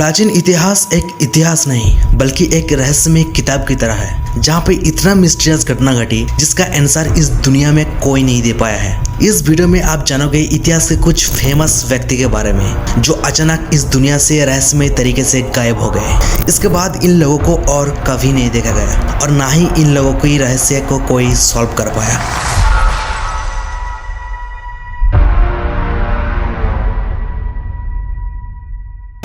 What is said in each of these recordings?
प्राचीन इतिहास एक इतिहास नहीं बल्कि एक रहस्यमय किताब की तरह है, जहाँ पे इतना मिस्टीरियस घटना घटी जिसका आंसर इस दुनिया में कोई नहीं दे पाया है। इस वीडियो में आप जानोगे इतिहास के कुछ फेमस व्यक्ति के बारे में जो अचानक इस दुनिया से रहस्यमय तरीके से गायब हो गए। इसके बाद इन लोगों को और कभी नहीं देखा गया और ना ही इन लोगों की रहस्य को कोई सॉल्व कर पाया।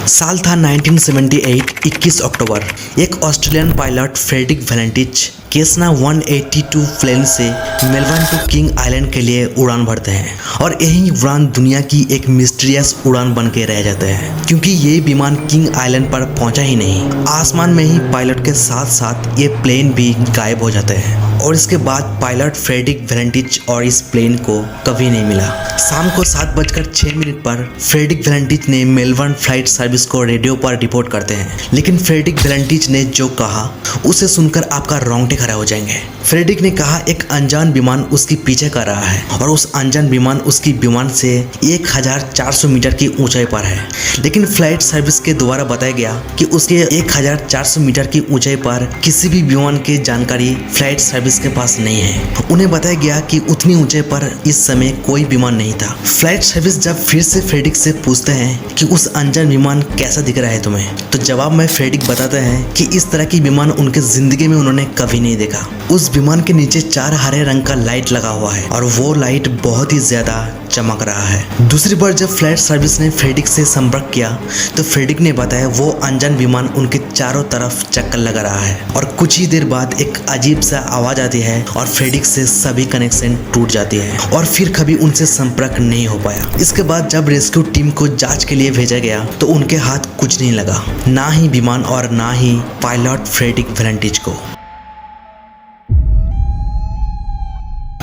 साल था 1978, 21 अक्टूबर। एक ऑस्ट्रेलियन पायलट फ्रेडरिक वैलेंटिच केसना 182 प्लेन से मेलबर्न टू किंग आइलैंड के लिए उड़ान भरते हैं और यही उड़ान दुनिया की एक मिस्टीरियस उड़ान बन के रह जाते हैं, क्योंकि ये विमान किंग आइलैंड पर पहुंचा ही नहीं। आसमान में ही पायलट के साथ साथ ये प्लेन भी गायब हो जाते हैं और इसके बाद पायलट फ्रेडरिक वैलेंटिच और इस प्लेन को कभी नहीं मिला। शाम को 7:06 पर फ्रेडरिक वैलेंटिच ने मेलबर्न फ्लाइट सर्विस को रेडियो पर रिपोर्ट करते हैं, लेकिन फ्रेडरिक वैलेंटिच ने जो कहा उसे सुनकर आपका रोंगटे खड़े हो जाएंगे। फ्रेडरिक ने कहा एक अनजान विमान उसके पीछे कर रहा है और उस अनजान विमान उसकी विमान से 1400 मीटर की ऊंचाई पर है, लेकिन फ्लाइट सर्विस के द्वारा बताया गया कि उसके 1400 मीटर की ऊंचाई पर किसी भी विमान की जानकारी फ्लाइट सर्विस के पास नहीं है। उन्हें बताया गया कि उतनी ऊंचाई पर इस समय कोई विमान नहीं था। फ्लाइट सर्विस जब फिर से फ्रेडरिक से पूछते हैं कि उस अनजान विमान कैसा दिख रहा है तुम्हें, तो जवाब में फ्रेडरिक बताते हैं कि इस तरह की विमान उनके जिंदगी में उन्होंने कभी नहीं देखा। उस विमान के नीचे 4 हरे रंग का लाइट लगा हुआ है और वो लाइट बहुत ही ज्यादा चमक रहा है। दूसरी बार जब फ्लाइट सर्विस ने फ्रेडरिक से संपर्क किया तो फ्रेडरिक ने बताया वो अनजान विमान उनके चारों तरफ चक्कर लगा रहा है और कुछ ही देर बाद एक अजीब सा आवाज आती है और फ्रेडरिक से सभी कनेक्शन टूट जाती है और फिर कभी उनसे संपर्क नहीं हो पाया। इसके बाद जब रेस्क्यू टीम को जांच के लिए भेजा गया तो उनके हाथ कुछ नहीं लगा, ना ही विमान और ना ही पायलट फ्रेडरिक वैलेंटिच को।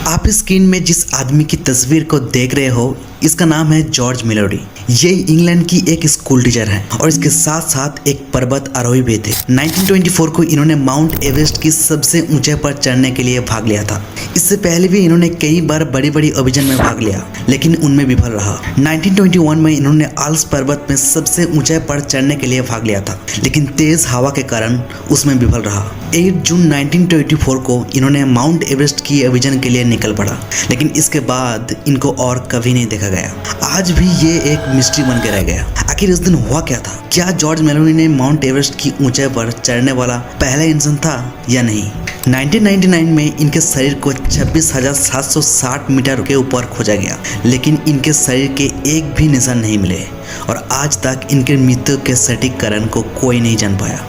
आप स्क्रीन में जिस आदमी की तस्वीर को देख रहे हो इसका नाम है जॉर्ज मेलोडी। ये इंग्लैंड की एक स्कूल टीचर है और इसके साथ साथ एक पर्वत आरोही भी थे। 1924 को इन्होंने माउंट एवरेस्ट की सबसे ऊंचाई पर चढ़ने के लिए भाग लिया था। इससे पहले भी इन्होंने कई बार बड़ी बड़ी अभियान में भाग लिया, लेकिन उनमें विफल रहा। 1921 में इन्होंने आल्प्स पर्वत में सबसे ऊंचाई पर चढ़ने के लिए भाग लिया था, लेकिन तेज हवा के कारण उसमें विफल रहा। 8 जून 1924 को इन्होंने माउंट एवरेस्ट की अभियान के लिए निकल पड़ा, लेकिन इसके बाद इनको और कभी नहीं देखा गया। आज भी ये एक मिस्ट्री बन के रह गया। आखिर इस दिन हुआ क्या था? क्या जॉर्ज मेलोडी ने माउंट एवरेस्ट की ऊंचाई पर चढ़ने वाला पहला इंसान था या नहीं? 1999 में इनके शरीर को 26,760 मीटर के ऊपर खोजा गया, लेकिन इनके शरीर के एक भी निशान नहीं मिले और आज तक इनके मृत्यु के सटीक कारण को कोई नहीं जान पाया।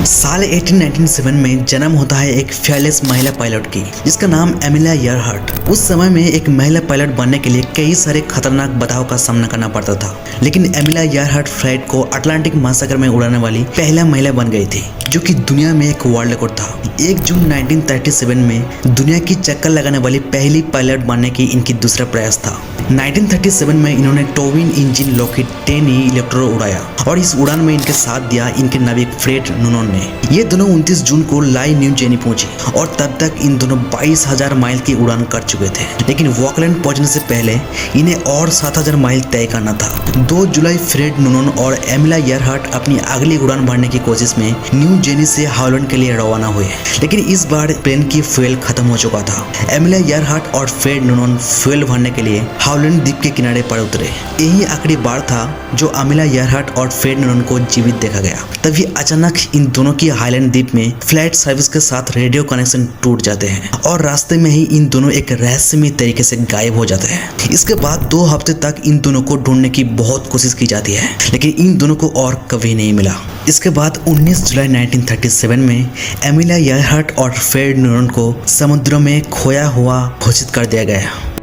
साल 1897 में जन्म होता है एक फेयरलेस महिला पायलट की, जिसका नाम एमिलिया इयरहार्ट। उस समय में एक महिला पायलट बनने के लिए कई सारे खतरनाक बाधाओं का सामना करना पड़ता था, लेकिन एमिलिया इयरहार्ट फ्लाइट को अटलांटिक महासागर में उड़ाने वाली पहला महिला बन गई थी, जो कि दुनिया में एक वर्ल्ड रिकॉर्ड था। 1 जून 1937 में दुनिया की चक्कर लगाने वाली पहली पायलट बनने की इनकी दूसरा प्रयास था। 1937 में इन्होंने टोविन इंजन लॉकहीड 10E इलेक्ट्रो उड़ाया और इस उड़ान में इनके साथ दिया इनके नाविक फ्रेड नूनोन ने। ये दोनों 29 जून को लाई न्यू जेनी पहुंचे और तब तक इन दोनों 22,000 माइल की उड़ान कर चुके थे, लेकिन वॉकलैंड पहुंचने से पहले इन्हें और 7,000 माइल तय करना था। 2 जुलाई फ्रेड नूनोन और एमिलिया इयरहार्ट अपनी अगली उड़ान भरने की कोशिश में न्यू जेनी से हॉलैंड के लिए रवाना हुए, लेकिन इस बार प्लेन की फ्यूल खत्म हो चुका था। एमिलिया इयरहार्ट और फ्रेड नूनोन फ्यूल भरने के लिए हॉलैंड द्वीप के किनारे पर उतरे। यही आखिरी बार था जो एमिलिया इयरहार्ट और फ्रेड नूनोन को जीवित देखा गया। तभी अचानक इन दोनों की हाईलैंड द्वीप में फ्लाइट सर्विस के साथ रेडियो कनेक्शन टूट जाते हैं और रास्ते में ही इन दोनों एक रहस्यमय तरीके से गायब हो जाते हैं। इसके बाद 2 हफ्ते तक इन दोनों को ढूंढने की बहुत कोशिश की जाती है, लेकिन इन दोनों को और कभी नहीं मिला। इसके बाद 19 जुलाई 1937 में एमिलिया इयरहार्ट और फ्रेड नूनोन को समुद्र में खोया हुआ घोषित कर दिया गया।